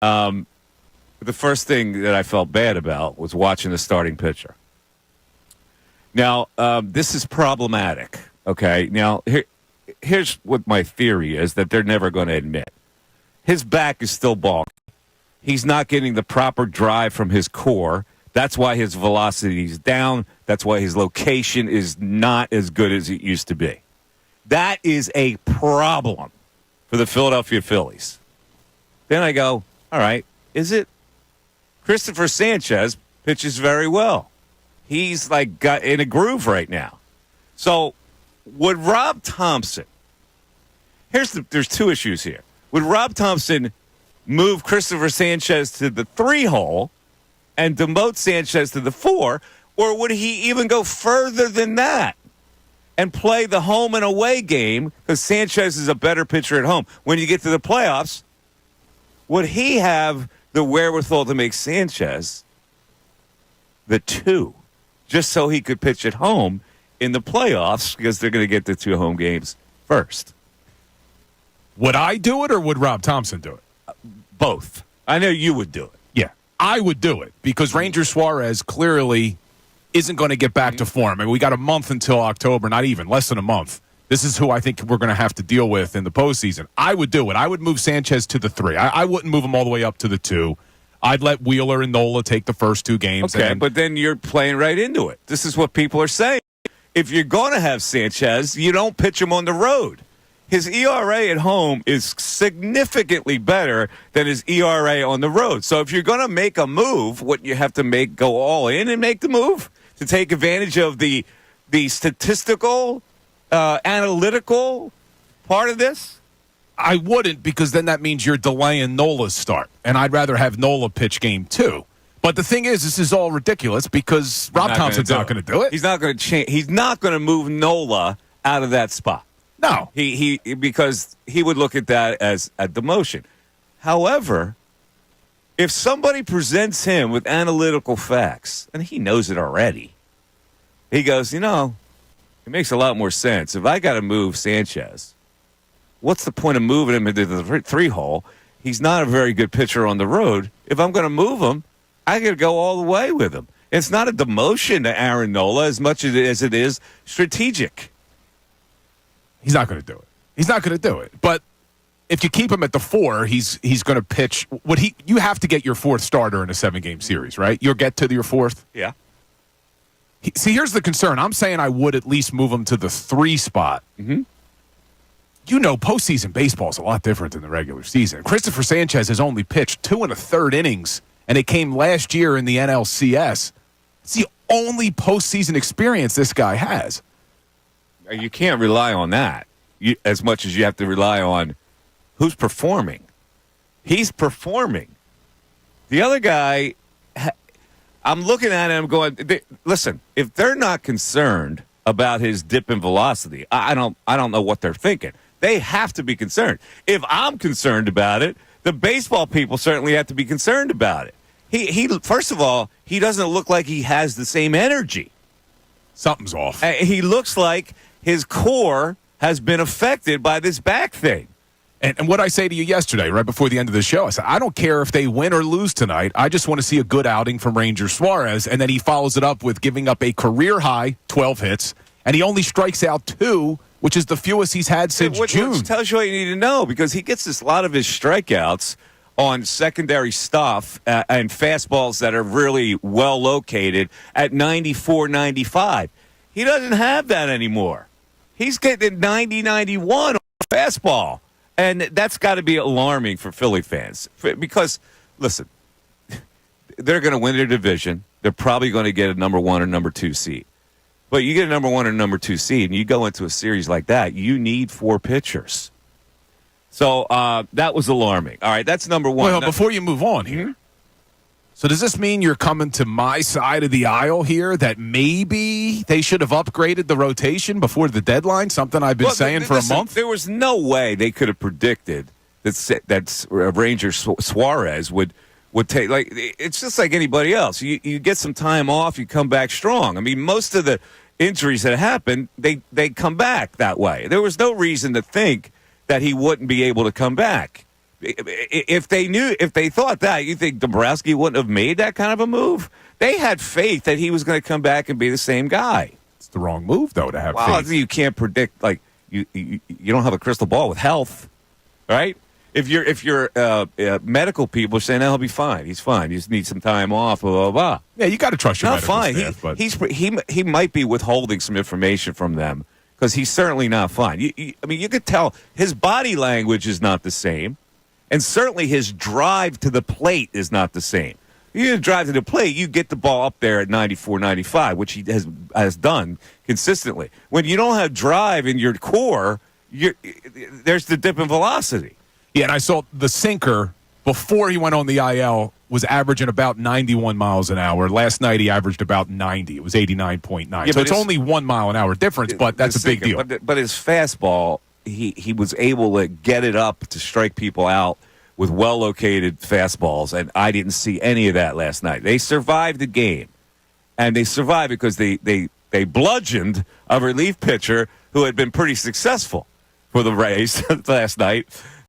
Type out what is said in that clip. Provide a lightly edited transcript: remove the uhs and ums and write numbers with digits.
The first thing that I felt bad about was watching the starting pitcher. Now, this is problematic, okay? Now, here's what my theory is that they're never going to admit. His back is still bulky. He's not getting the proper drive from his core. That's why his velocity is down. That's why his location is not as good as it used to be. That is a problem for the Philadelphia Phillies. Then I go, all right, is it? Christopher Sanchez pitches very well. He's like got in a groove right now. So would Rob Thompson, there's two issues here. Would Rob Thompson move Christopher Sanchez to the 3-hole and demote Sanchez to the 4, or would he even go further than that and play the home and away game because Sanchez is a better pitcher at home? When you get to the playoffs, would he have the wherewithal to make Sanchez the 2 just so he could pitch at home in the playoffs because they're going to get the 2 home games first? Would I do it or would Rob Thompson do it? Both. I know you would do it. Yeah, I would do it because Ranger Suárez clearly isn't going to get back to form. I mean, we got a month until October, not even, less than a month. This is who I think we're going to have to deal with in the postseason. I would do it. I would move Sanchez to the 3. I wouldn't move him all the way up to the 2. I'd let Wheeler and Nola take the first 2 games. Okay, but then you're playing right into it. This is what people are saying. If you're going to have Sanchez, you don't pitch him on the road. His ERA at home is significantly better than his ERA on the road. So if you're going to make a move, what you have to go all in and make the move to take advantage of the statistical, analytical part of this? I wouldn't, because then that means you're delaying Nola's start, and I'd rather have Nola pitch game 2. But the thing is, this is all ridiculous because Rob Thompson's not going to do it. He's not going to change. He's not going to move Nola out of that spot. No, because he would look at that as a demotion. However, if somebody presents him with analytical facts, and he knows it already, he goes, it makes a lot more sense. If I got to move Sanchez, what's the point of moving him into the 3-hole? He's not a very good pitcher on the road. If I'm going to move him, I got to go all the way with him. It's not a demotion to Aaron Nola as much as it is strategic. He's not going to do it. He's not going to do it. But if you keep him at the 4, he's going to pitch. You have to get your 4th starter in a 7-game series, right? You'll get to your 4th? Yeah. See, here's the concern. I'm saying I would at least move him to the 3 spot. Mm-hmm. Postseason baseball is a lot different than the regular season. Christopher Sanchez has only pitched 2 1/3 innings, and it came last year in the NLCS. It's the only postseason experience this guy has. You can't rely on that as much as you have to rely on who's performing. He's performing. The other guy, I'm looking at him going, listen, if they're not concerned about his dip in velocity, I don't know what they're thinking. They have to be concerned. If I'm concerned about it, the baseball people certainly have to be concerned about it. He first of all, he doesn't look like he has the same energy. Something's off. He looks like his core has been affected by this back thing. And what I say to you yesterday, right before the end of the show, I said, I don't care if they win or lose tonight. I just want to see a good outing from Ranger Suárez. And then he follows it up with giving up a career-high 12 hits, and he only strikes out 2, which is the fewest he's had since June. Which tells you what you need to know, because he gets a lot of his strikeouts on secondary stuff and fastballs that are really well located at 94, 95. He doesn't have that anymore. He's getting 90, 91 on fastball. And that's got to be alarming for Philly fans. Because, listen, they're going to win their division. They're probably going to get a number 1 or number 2 seed. But you get a number 1 or number 2 seed, and you go into a series like that, you need 4 pitchers. So that was alarming. All right, that's number 1. Well, before you move on here, so does this mean you're coming to my side of the aisle here that maybe they should have upgraded the rotation before the deadline, something I've been saying for a month? There was no way they could have predicted that Ranger Suárez would take, like, it's just like anybody else. You get some time off, you come back strong. I mean, most of the injuries that happen, they come back that way. There was no reason to think that he wouldn't be able to come back. If they thought that, you think Dombrowski wouldn't have made that kind of a move? They had faith that he was going to come back and be the same guy. It's the wrong move, though, to have Well, faith. you can't predict. Like you don't have a crystal ball with health, right? If you're medical people are saying, "No, he'll be fine. He's fine. He just needs some time off." Blah blah blah. Yeah, you got to trust your Not medical fine. staff. But He might be withholding some information from them because he's certainly not fine. I mean, you could tell his body language is not the same, and certainly his drive to the plate is not the same. You drive to the plate, you get the ball up there at 94, 95, which he has done consistently. When you don't have drive in your core, there's the dip in velocity. yeah, and I saw the sinker before he went on the IL was averaging about 91 miles an hour. Last night he averaged about 90. It was 89.9. Yeah, so it's only 1 mile an hour difference, but that's a big deal. But his fastball, he was able to get it up to strike people out with well-located fastballs, and I didn't see any of that last night. They survived the game, and they survived because they bludgeoned a relief pitcher who had been pretty successful for the Rays last night.